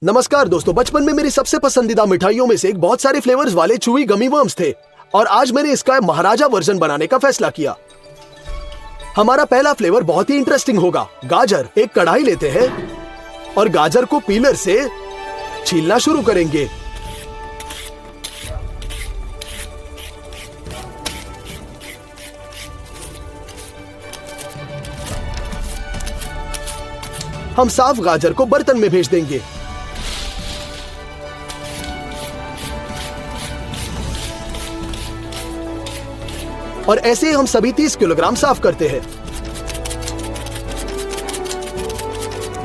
नमस्कार दोस्तों, बचपन में मेरी सबसे पसंदीदा मिठाइयों में से एक बहुत सारे फ्लेवर्स वाले चूवी गमी वर्म्स थे और आज मैंने इसका महाराजा वर्जन बनाने का फैसला किया। हमारा पहला फ्लेवर बहुत ही इंटरेस्टिंग होगा। गाजर। एक कढ़ाई लेते हैं और गाजर को पीलर से छीलना शुरू करेंगे। हम साफ गाजर को बर्तन में भेज देंगे। और ऐसे ही हम सभी 30 किलोग्राम साफ करते हैं।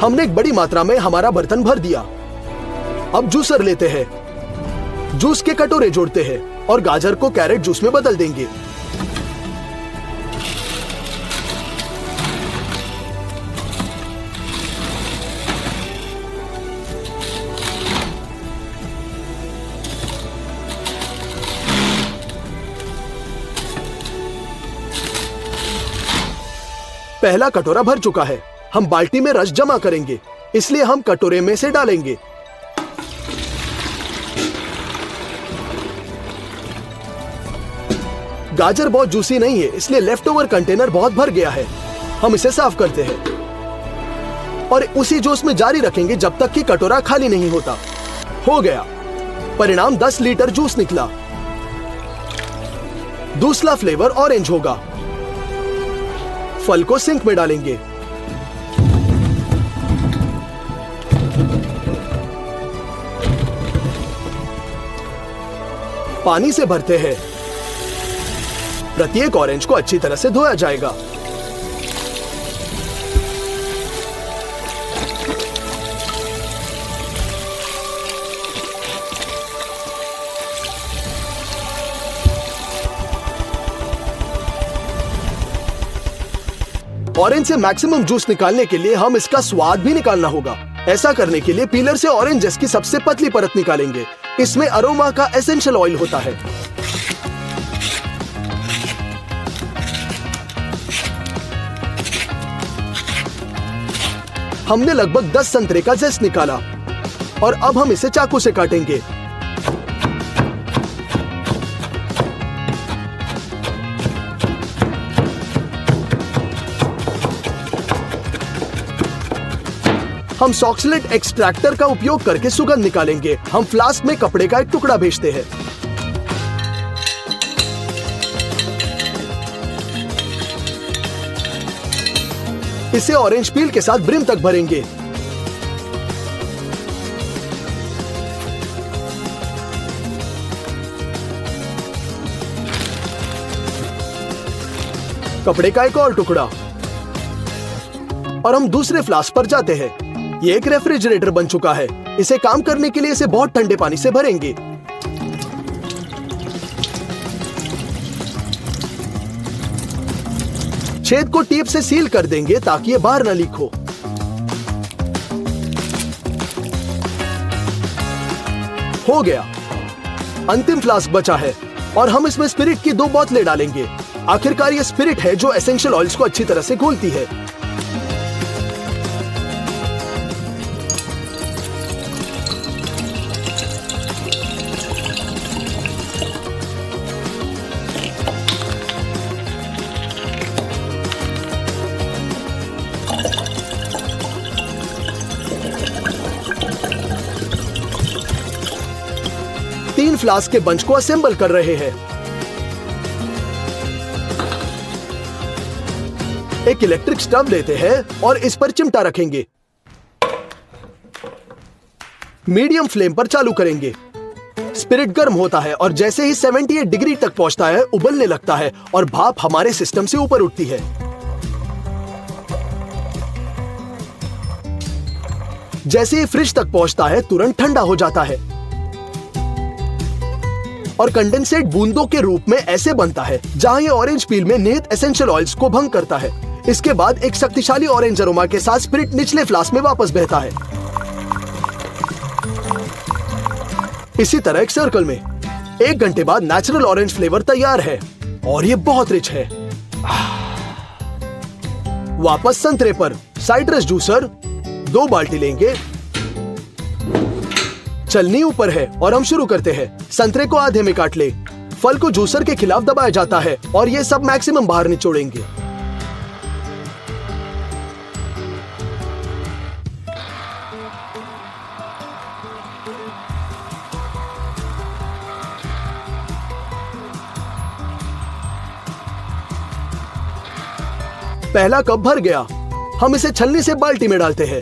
हमने एक बड़ी मात्रा में हमारा बर्तन भर दिया। अब जूसर लेते हैं, जूस के कटोरे जोड़ते हैं और गाजर को कैरेट जूस में बदल देंगे। पहला कटोरा भर चुका है। हम बाल्टी में रस जमा करेंगे, इसलिए हम कटोरे में से डालेंगे। गाजर बहुत जूसी नहीं है, इसलिए लेफ्ट ओवर कंटेनर बहुत भर गया है। हम इसे साफ करते हैं और उसी जोश में जारी रखेंगे जब तक कि कटोरा खाली नहीं होता। हो गया। परिणाम 10 लीटर जूस निकला। दूसरा फ्लेवर ऑरेंज होगा। फल को सिंक में डालेंगे। पानी से भरते हैं। प्रत्येक ऑरेंज को अच्छी तरह से धोया जाएगा। ऑरेंज से मैक्सिमम जूस निकालने के लिए हम इसका स्वाद भी निकालना होगा। ऐसा करने के लिए पीलर से ऑरेंज जूस की सबसे पतली परत निकालेंगे। इसमें अरोमा का एसेंशियल ऑयल होता है। हमने लगभग 10 संतरे का जूस निकाला और अब हम इसे चाकू से काटेंगे। हम सॉक्सलेट एक्सट्रैक्टर का उपयोग करके सुगंध निकालेंगे। हम फ्लास्क में कपड़े का एक टुकड़ा भेजते हैं। इसे ऑरेंज पील के साथ ब्रिम तक भरेंगे। कपड़े का एक और टुकड़ा और हम दूसरे फ्लास्क पर जाते हैं। ये एक रेफ्रिजरेटर बन चुका है। इसे काम करने के लिए इसे बहुत ठंडे पानी से भरेंगे। छेद को टेप से सील कर देंगे ताकि ये बाहर न लीक हो। हो गया। अंतिम फ्लास्क बचा है और हम इसमें स्पिरिट की 2 बोतलें डालेंगे। आखिरकार ये स्पिरिट है जो एसेंशियल ऑयल्स को अच्छी तरह से घोलती है। तीन फ्लास्क के बंच को असेंबल कर रहे हैं। एक इलेक्ट्रिक स्टव लेते हैं और इस पर चिमटा रखेंगे। मीडियम फ्लेम पर चालू करेंगे। स्पिरिट गर्म होता है और जैसे ही 78 डिग्री तक पहुंचता है उबलने लगता है और भाप हमारे सिस्टम से ऊपर उठती है। जैसे ही फ्रिज तक पहुंचता है तुरंत ठंडा हो जाता है और कंडेंसेट बूंदों के रूप में ऐसे बनता है जहां ये ऑरेंज पील में निहित एसेंशियल ऑयल्स को भंग करता है। इसके बाद एक शक्तिशाली ऑरेंज अरोमा के साथ स्पिरिट निचले फ्लास्क में वापस बहता है। इसी तरह एक सर्कल में 1 घंटे बाद नेचुरल ऑरेंज फ्लेवर तैयार है और ये बहुत रिच है। वापस संतरे पर साइट्रस जूसर 2 बाल्टी लेंगे चलनी ऊपर है और हम शुरू करते हैं। संतरे को आधे में काट ले। फल को जूसर के खिलाफ दबाया जाता है और ये सब मैक्सिमम बाहर निचोड़ेंगे। पहला कप भर गया। हम इसे छलनी से बाल्टी में डालते हैं।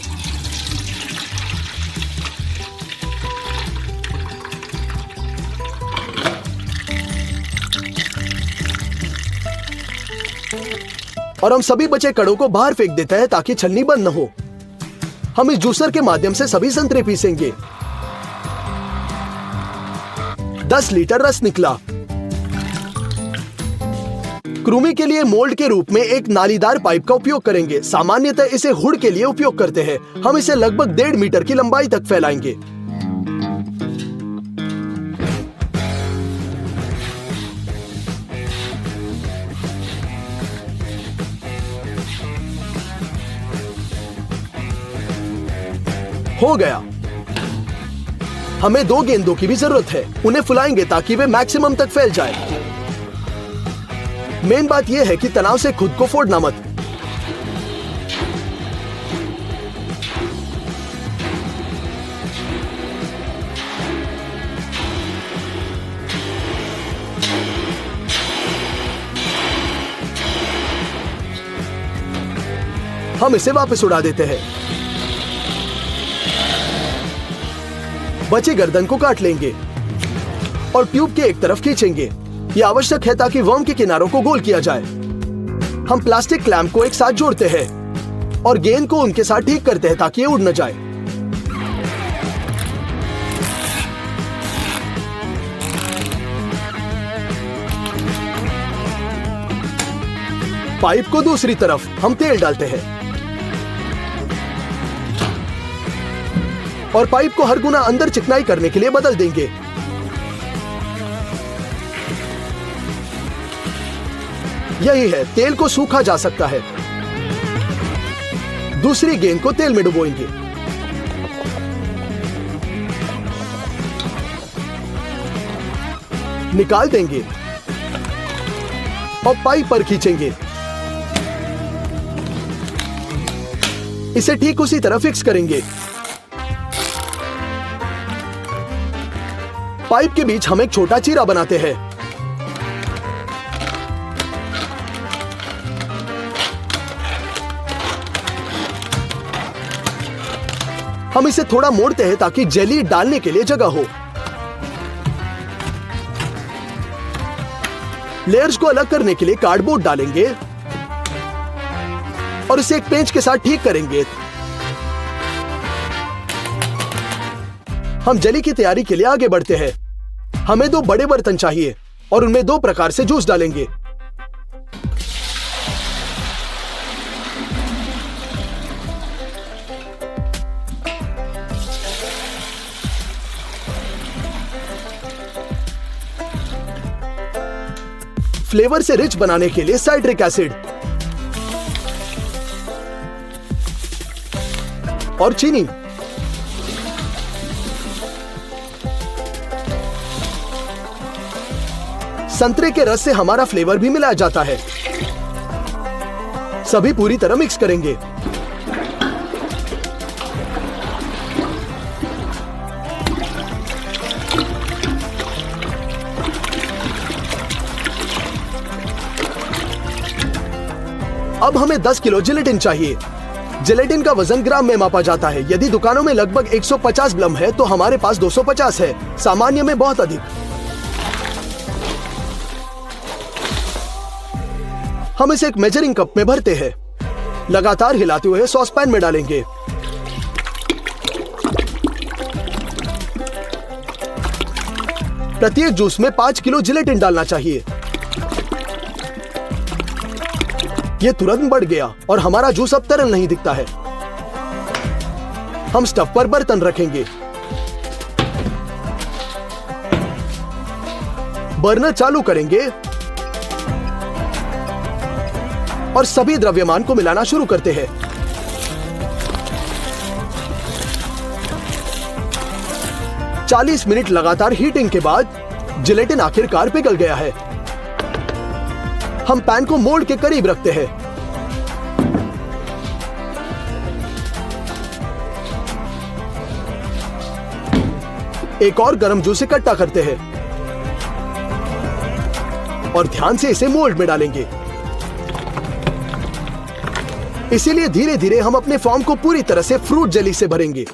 और हम सभी बचे कड़ों को बाहर फेंक देते हैं ताकि छलनी बंद न हो। हम इस जूसर के माध्यम से सभी संतरे पीसेंगे। 10 लीटर रस निकला। कृमि के लिए मोल्ड के रूप में एक नालीदार पाइप का उपयोग करेंगे। सामान्यतः इसे हुड के लिए उपयोग करते हैं। हम इसे लगभग 1.5 मीटर की लंबाई तक फैलाएंगे। हो गया। हमें 2 गेंदों की भी जरूरत है। उन्हें फुलाएंगे ताकि वे मैक्सिमम तक फैल जाए। मेन बात यह है कि तनाव से खुद को फोड़ना मत। हम इसे वापस उड़ा देते हैं। बचे गर्दन को काट लेंगे और ट्यूब के एक तरफ खींचेंगे। यह आवश्यक है ताकि वर्म के किनारों को गोल किया जाए। हम प्लास्टिक क्लैंप को एक साथ जोड़ते हैं और गेंद को उनके साथ ठीक करते हैं ताकि ये उड़ न जाए। पाइप को दूसरी तरफ हम तेल डालते हैं और पाइप को हर गुना अंदर चिकनाई करने के लिए बदल देंगे। यही है, तेल को सूखा जा सकता है। दूसरी गेंद को तेल में डुबोएंगे। निकाल देंगे और पाइप पर खींचेंगे। इसे ठीक उसी तरह फिक्स करेंगे। पाइप के बीच हम एक छोटा चीरा बनाते हैं। हम इसे थोड़ा मोड़ते हैं ताकि जेली डालने के लिए जगह हो। लेयर्स को अलग करने के लिए कार्डबोर्ड डालेंगे और इसे एक पेंच के साथ ठीक करेंगे। हम जेली की तैयारी के लिए आगे बढ़ते हैं। हमें 2 बड़े बर्तन चाहिए और उनमें 2 प्रकार से जूस डालेंगे। फ्लेवर से रिच बनाने के लिए साइट्रिक एसिड और चीनी। संतरे के रस से हमारा फ्लेवर भी मिलाया जाता है। सभी पूरी तरह मिक्स करेंगे। अब हमें 10 किलो जिलेटिन चाहिए। जिलेटिन का वजन ग्राम में मापा जाता है। यदि दुकानों में लगभग 150 ग्राम है तो हमारे पास 250 है। सामान्य में बहुत अधिक। हम इसे एक मेजरिंग कप में भरते हैं। लगातार हिलाते हुए सॉस पैन में डालेंगे। प्रत्येक जूस में 5 किलो जिलेटिन डालना चाहिए। यह तुरंत बढ़ गया और हमारा जूस अब तरल नहीं दिखता है। हम स्टफ पर बर्तन रखेंगे। बर्नर चालू करेंगे और सभी द्रव्यमान को मिलाना शुरू करते हैं। 40 मिनट लगातार हीटिंग के बाद जिलेटिन आखिरकार पिघल गया है। हम पैन को मोल्ड के करीब रखते हैं। एक और गर्म जूस इकट्ठा करते हैं और ध्यान से इसे मोल्ड में डालेंगे। इसीलिए धीरे धीरे हम अपने फॉर्म को पूरी तरह से फ्रूट जेली से भरेंगे।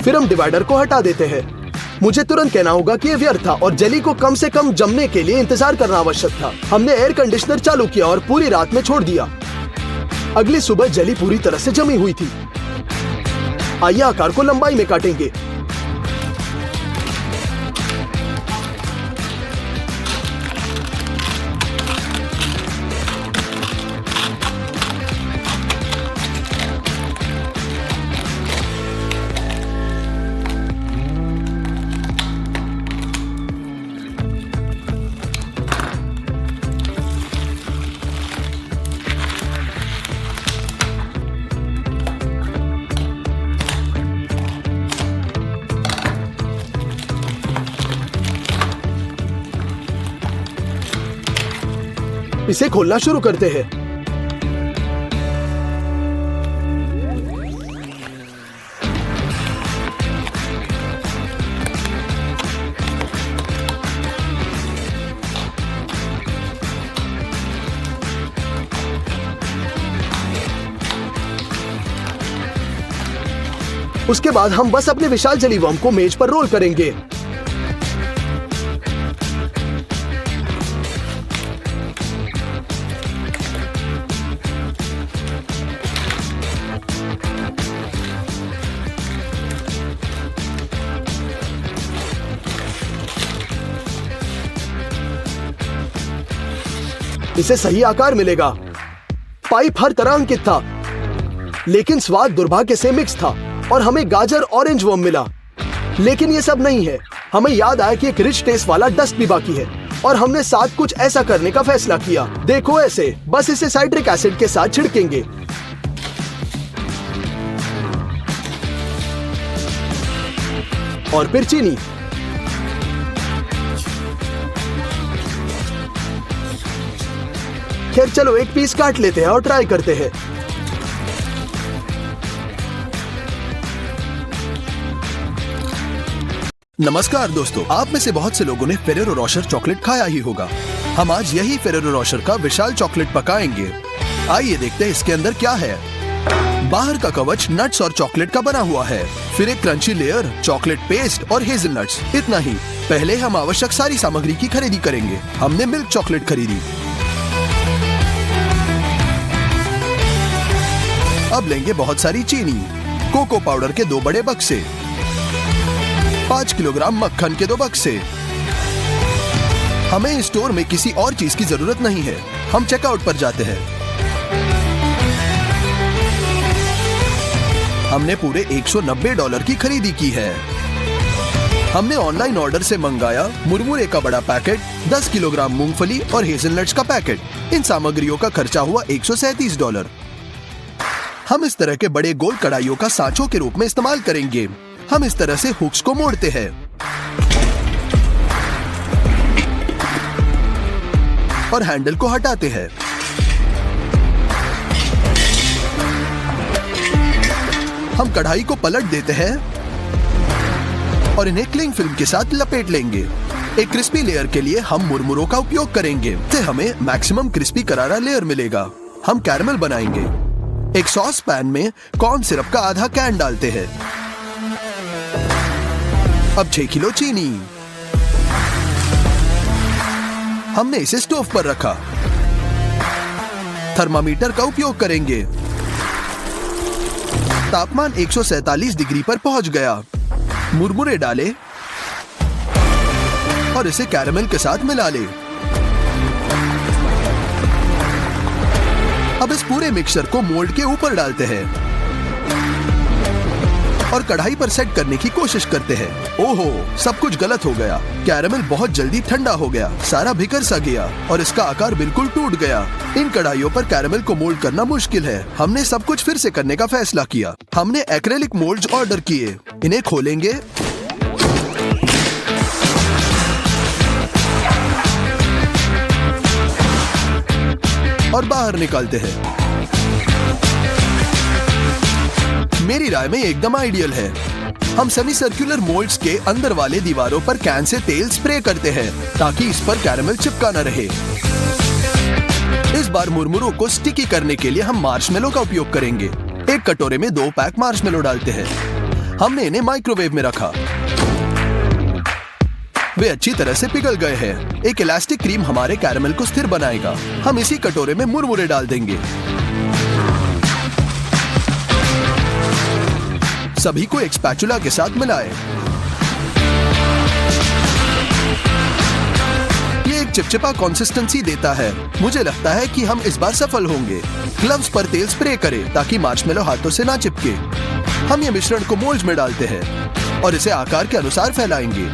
फिर हम डिवाइडर को हटा देते हैं। मुझे तुरंत कहना होगा कि यह व्यर्थ था और जेली को कम से कम जमने के लिए इंतजार करना आवश्यक था। हमने एयर कंडीशनर चालू किया और पूरी रात में छोड़ दिया। अगली सुबह जेली पूरी तरह से जमी हुई थी। आइए आकार को लंबाई में काटेंगे। इसे खोलना शुरू करते हैं। उसके बाद हम बस अपने विशाल जेली वर्म को मेज पर रोल करेंगे। इसे सही आकार मिलेगा। पाइप हर तरह अंकित था, लेकिन स्वाद दुर्भाग्य से मिक्स था और हमें गाजर ऑरेंज वर्म मिला। लेकिन ये सब नहीं है। हमें याद आया कि एक रिच टेस्ट वाला डस्ट भी बाकी है और हमने साथ कुछ ऐसा करने का फैसला किया। देखो ऐसे, बस इसे साइट्रिक एसिड के साथ छिड़केंगे। और फिर चीनी। खैर चलो एक पीस काट लेते हैं और ट्राई करते हैं। नमस्कार दोस्तों, आप में से बहुत से लोगों ने फेरेरो रोशर चॉकलेट खाया ही होगा। हम आज यही फेरेरो रोशर का विशाल चॉकलेट पकाएंगे। आइए देखते हैं इसके अंदर क्या है। बाहर का कवच नट्स और चॉकलेट का बना हुआ है, फिर एक क्रंची लेयर, चॉकलेट पेस्ट और हेजलनट्स। इतना ही। पहले हम आवश्यक सारी सामग्री की खरीदी करेंगे। हमने मिल्क चॉकलेट खरीदी। अब लेंगे बहुत सारी चीनी, कोको पाउडर के 2 बड़े बक्से, 5 किलोग्राम मक्खन के 2 बक्से। हमें स्टोर में किसी और चीज की जरूरत नहीं है। हम चेकआउट पर जाते हैं। हमने पूरे $190 की खरीदी की है। हमने ऑनलाइन ऑर्डर से मंगाया मुरमुरे का बड़ा पैकेट, 10 किलोग्राम मूंगफली और हेजलनट्स का पैकेट। इन सामग्रियों का खर्चा हुआ $137। हम इस तरह के बड़े गोल कढ़ाइयों का सांचों के रूप में इस्तेमाल करेंगे। हम इस तरह से हुक्स को मोड़ते हैं। और हैंडल को हटाते हैं। हम कढ़ाई को पलट देते हैं और इन्हें क्लिंग फिल्म के साथ लपेट लेंगे। एक क्रिस्पी लेयर के लिए हम मुरमुरों का उपयोग करेंगे, इससे हमें मैक्सिमम क्रिस्पी करारा लेयर मिलेगा। हम कैरमल बनाएंगे। एक सॉस पैन में कॉर्न सिरप का आधा कैन डालते हैं। अब 6 किलो चीनी, हमने इसे स्टोव पर रखा। थर्मामीटर का उपयोग करेंगे। तापमान 147 डिग्री पर पहुंच गया। मुरमुरे डाले और इसे कैरेमल के साथ मिला ले। अब इस पूरे मिक्सचर को मोल्ड के ऊपर डालते हैं और कढ़ाई पर सेट करने की कोशिश करते हैं। ओहो, सब कुछ गलत हो गया। कैरेमल बहुत जल्दी ठंडा हो गया, सारा बिखर सा गया और इसका आकार बिल्कुल टूट गया। इन कढ़ाइयों पर कैरेमल को मोल्ड करना मुश्किल है। हमने सब कुछ फिर से करने का फैसला किया। हमने एक्रेलिक मोल्ड्स ऑर्डर किए। इन्हें खोलेंगे और बाहर निकालते हैं। मेरी राय में एकदम आइडियल है। हम सेमी सर्कुलर मोल्ड्स के अंदर वाले दीवारों पर कैन से तेल स्प्रे करते हैं ताकि इस पर कैरेमल चिपका न रहे। इस बार मुरमुरों को स्टिकी करने के लिए हम मार्शमेलो का उपयोग करेंगे। एक कटोरे में 2 पैक मार्शमेलो डालते हैं। हमने इन्हें माइक्रोवेव में रखा। वे अच्छी तरह से पिघल गए हैं। एक इलास्टिक क्रीम हमारे कैरेमल को स्थिर बनाएगा। हम इसी कटोरे में मुरमुरे डाल देंगे। सभी को एक स्पैचुला के साथ मिलाएं। ये एक चिपचिपा कंसिस्टेंसी देता है। मुझे लगता है कि हम इस बार सफल होंगे। ग्लव्स पर तेल स्प्रे करें ताकि मार्शमेलो हाथों से ना चिपके। हम ये मिश्रण को मोल्ड्स में डालते हैं और इसे आकार के अनुसार फैलाएंगे।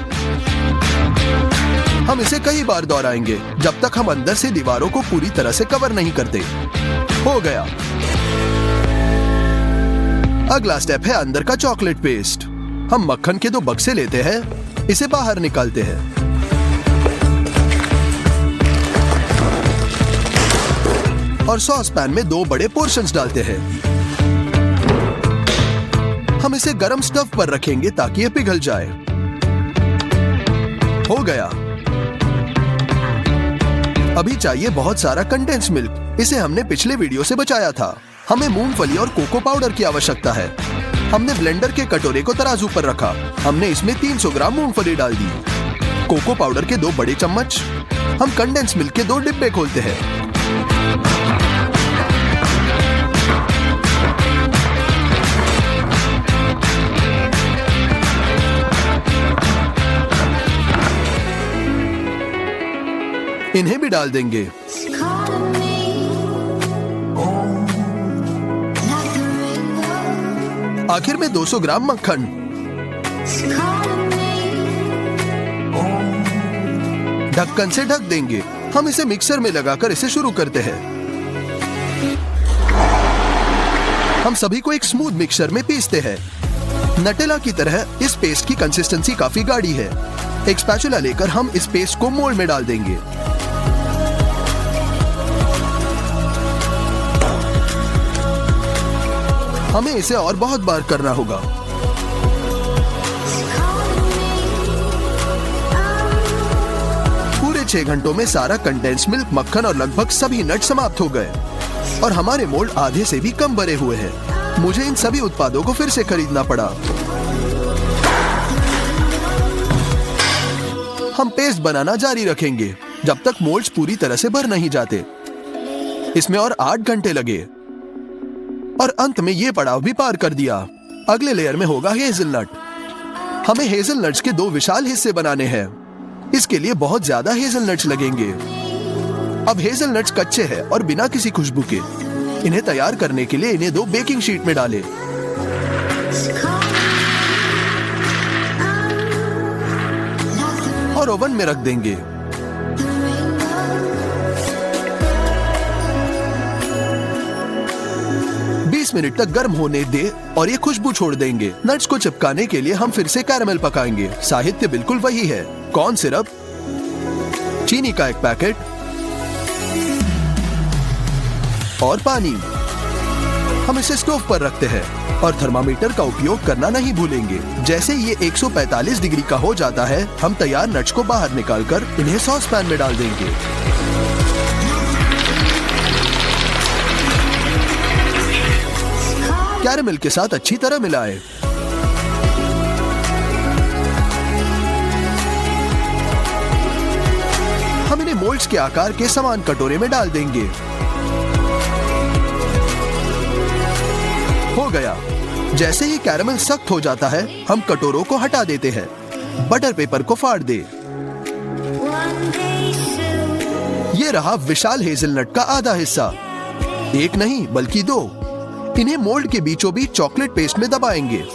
हम इसे कई बार दोहराएंगे जब तक हम अंदर से दीवारों को पूरी तरह से कवर नहीं करते। हो गया। अगला स्टेप है अंदर का चॉकलेट पेस्ट। हम मक्खन के 2 बक्से लेते हैं, इसे बाहर निकालते हैं और सॉस पैन में 2 बड़े पोर्शंस डालते हैं। हम इसे गरम स्टव पर रखेंगे ताकि ये पिघल जाए। हो गया। अभी चाहिए बहुत सारा कंडेंस मिल्क। इसे हमने पिछले वीडियो से बचाया था। हमें मूंगफली और कोको पाउडर की आवश्यकता है। हमने ब्लेंडर के कटोरे को तराजू पर रखा। हमने इसमें 300 ग्राम मूंगफली डाल दी। कोको पाउडर के 2 बड़े चम्मच। हम कंडेंस मिल्क के 2 डिब्बे खोलते हैं। इन्हें भी डाल देंगे। आखिर में 200 ग्राम मक्खन। ढक्कन से ढक देंगे। हम इसे मिक्सर में लगाकर इसे शुरू करते हैं। हम सभी को एक स्मूथ मिक्सर में पीसते हैं। नटेला की तरह इस पेस्ट की कंसिस्टेंसी काफी गाढ़ी है। एक स्पैचुला लेकर हम इस पेस्ट को मोल्ड में डाल देंगे। हमें इसे और बहुत बार करना होगा। पूरे 6 घंटों में सारा कंडेंस मिल्क, मक्खन और लगभग सभी नट समाप्त हो गए और हमारे मोल्ड आधे से भी कम भरे हुए हैं। मुझे इन सभी उत्पादों को फिर से खरीदना पड़ा। हम पेस्ट बनाना जारी रखेंगे जब तक मोल्ड्स पूरी तरह से भर नहीं जाते। इसमें और 8 घंटे लगे और अंत में ये पड़ाव भी पार कर दिया। अगले लेयर में होगा हेज़लनट। हमें हेज़लनट्स के 2 विशाल हिस्से बनाने हैं। इसके लिए बहुत ज्यादा हेज़लनट्स लगेंगे। अब हेज़लनट्स कच्चे हैं और बिना किसी खुशबू के। इन्हें तैयार करने के लिए इन्हें 2 बेकिंग शीट में डालें और ओवन में रख देंगे। मिनट तक गर्म होने दे और ये खुशबू छोड़ देंगे। नट्स को चिपकाने के लिए हम फिर से कैरेमल पकाएंगे। साहित्य बिल्कुल वही है। कॉर्न सिरप, चीनी का 1 पैकेट और पानी। हम इसे स्टोव पर रखते हैं और थर्मामीटर का उपयोग करना नहीं भूलेंगे। जैसे ये 145 डिग्री का हो जाता है, हम तैयार नट्स को बाहर निकालकर इन्हें सॉस पैन में डाल देंगे। कैरेमल के साथ अच्छी तरह मिलाएं। हम इन्हें मोल्ड्स के आकार के समान कटोरे में डाल देंगे। हो गया। जैसे ही कैरेमल सख्त हो जाता है, हम कटोरों को हटा देते हैं। बटर पेपर को फाड़ दे। ये रहा विशाल हेजलनट का आधा हिस्सा। एक नहीं बल्कि 2। इन्हें मोल्ड के बीचों बीच चॉकलेट पेस्ट में दबाएंगे।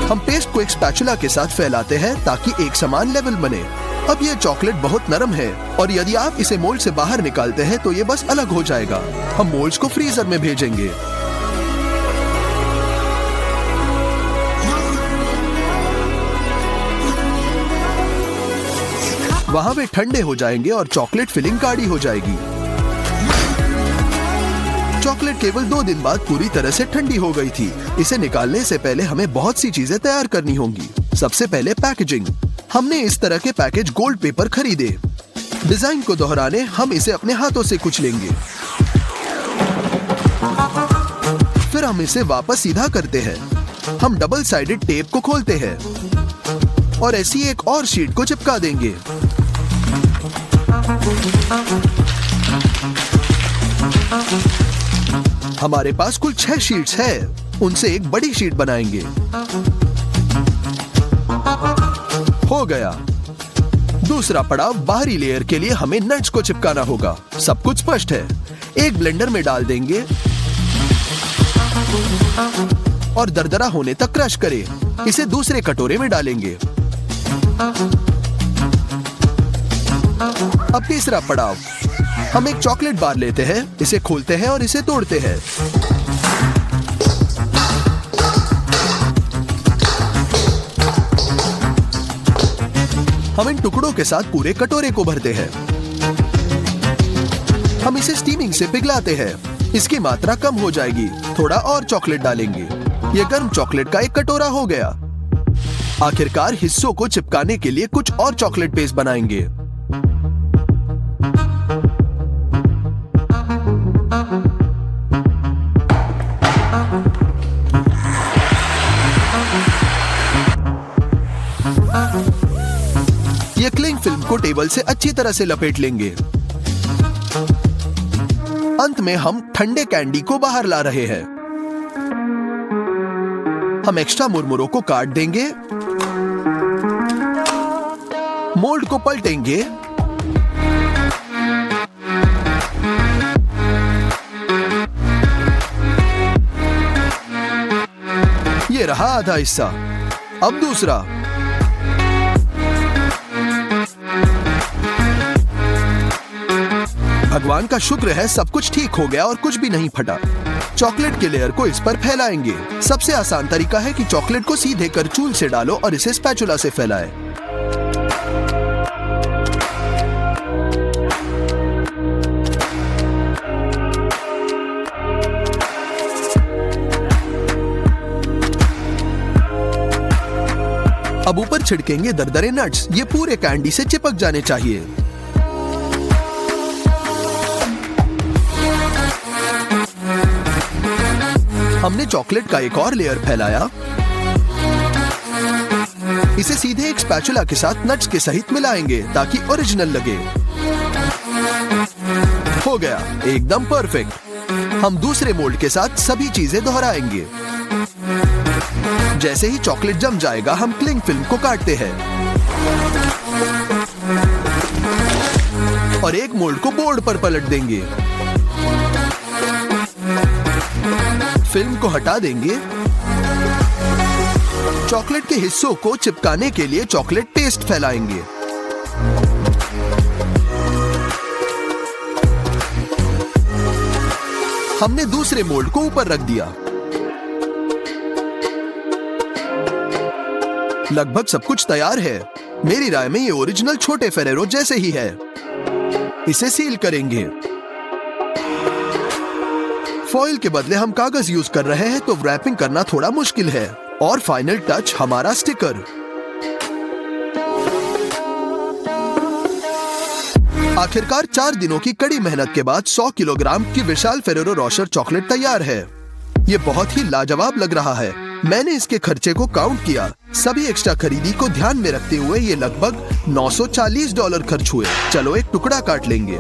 हम पेस्ट को एक स्पैचुला के साथ फैलाते हैं ताकि एक समान लेवल बने। अब ये चॉकलेट बहुत नरम है और यदि आप इसे मोल्ड से बाहर निकालते हैं तो ये बस अलग हो जाएगा। हम मोल्ड्स को फ्रीजर में भेजेंगे। वहां वे ठंडे हो जाएंगे और चॉकलेट फिलिंग गाढ़ी हो जाएगी। चॉकलेट केवल 2 दिन बाद पूरी तरह से ठंडी हो गई थी। इसे निकालने से पहले हमें बहुत सी चीजें तैयार करनी होंगी। सबसे पहले पैकेजिंग। हमने इस तरह के पैकेज गोल्ड पेपर खरीदे। डिजाइन को दोहराने हम इसे अपने हाथों से कुचलेंगे। फिर हम इसे वापस सीधा करते हैं। हम डबल साइडेड टेप को खोलते हैं और ऐसी एक और शीट को चिपका देंगे। हमारे पास कुल 6 शीट्स है। उनसे एक बड़ी शीट बनाएंगे। हो गया। दूसरा पड़ाव, बाहरी लेयर के लिए हमें नट्स को चिपकाना होगा। सब कुछ स्पष्ट है। एक ब्लेंडर में डाल देंगे और दरदरा होने तक क्रश करें। इसे दूसरे कटोरे में डालेंगे। अब तीसरा पड़ाव, हम एक चॉकलेट बार लेते हैं, इसे खोलते हैं और इसे तोड़ते हैं। हम इन टुकड़ों के साथ पूरे कटोरे को भरते हैं। हम इसे स्टीमिंग से पिघलाते हैं। इसकी मात्रा कम हो जाएगी। थोड़ा और चॉकलेट डालेंगे। यह गर्म चॉकलेट का एक कटोरा हो गया। आखिरकार हिस्सों को चिपकाने के लिए कुछ और चॉकलेट पेस्ट बनाएंगे। ये क्लिंग फिल्म को टेबल से अच्छी तरह से लपेट लेंगे। अंत में हम ठंडे कैंडी को बाहर ला रहे हैं। हम एक्स्ट्रा मुरमुरों को काट देंगे। मोल्ड को पलटेंगे। ये रहा आधा हिस्सा। अब दूसरा। भगवान का शुक्र है सब कुछ ठीक हो गया और कुछ भी नहीं फटा। चॉकलेट के लेयर को इस पर फैलाएंगे। सबसे आसान तरीका है कि चॉकलेट को सीधे करचूल से डालो और इसे स्पैचुला से फैलाएं। अब ऊपर छिड़केंगे दरदरे नट्स। ये पूरे कैंडी से चिपक जाने चाहिए। हमने चॉकलेट का एक और लेयर फैलाया। इसे सीधे एक स्पैचुला के साथ नट्स के सहित मिलाएंगे ताकि ओरिजिनल लगे। हो गया, एकदम परफेक्ट। हम दूसरे मोल्ड के साथ सभी चीजें दोहराएंगे। जैसे ही चॉकलेट जम जाएगा, हम क्लिंग फिल्म को काटते हैं और एक मोल्ड को बोर्ड पर पलट देंगे। फिल्म को हटा देंगे। चॉकलेट के हिस्सों को चिपकाने के लिए चॉकलेट पेस्ट फैलाएंगे। हमने दूसरे मोल्ड को ऊपर रख दिया। लगभग सब कुछ तैयार है। मेरी राय में ये ओरिजिनल छोटे फेरेरो जैसे ही है। इसे सील करेंगे। फॉइल के बदले हम कागज यूज कर रहे हैं तो रैपिंग करना थोड़ा मुश्किल है। और फाइनल टच हमारा स्टिकर। आखिरकार 4 दिनों की कड़ी मेहनत के बाद 100 किलोग्राम की विशाल फेरेरो रोशर चॉकलेट तैयार है। ये बहुत ही लाजवाब लग रहा है। मैंने इसके खर्चे को काउंट किया। सभी एक्स्ट्रा खरीदी को ध्यान में रखते हुए ये लगभग $940 खर्च हुए। चलो एक टुकड़ा काट लेंगे।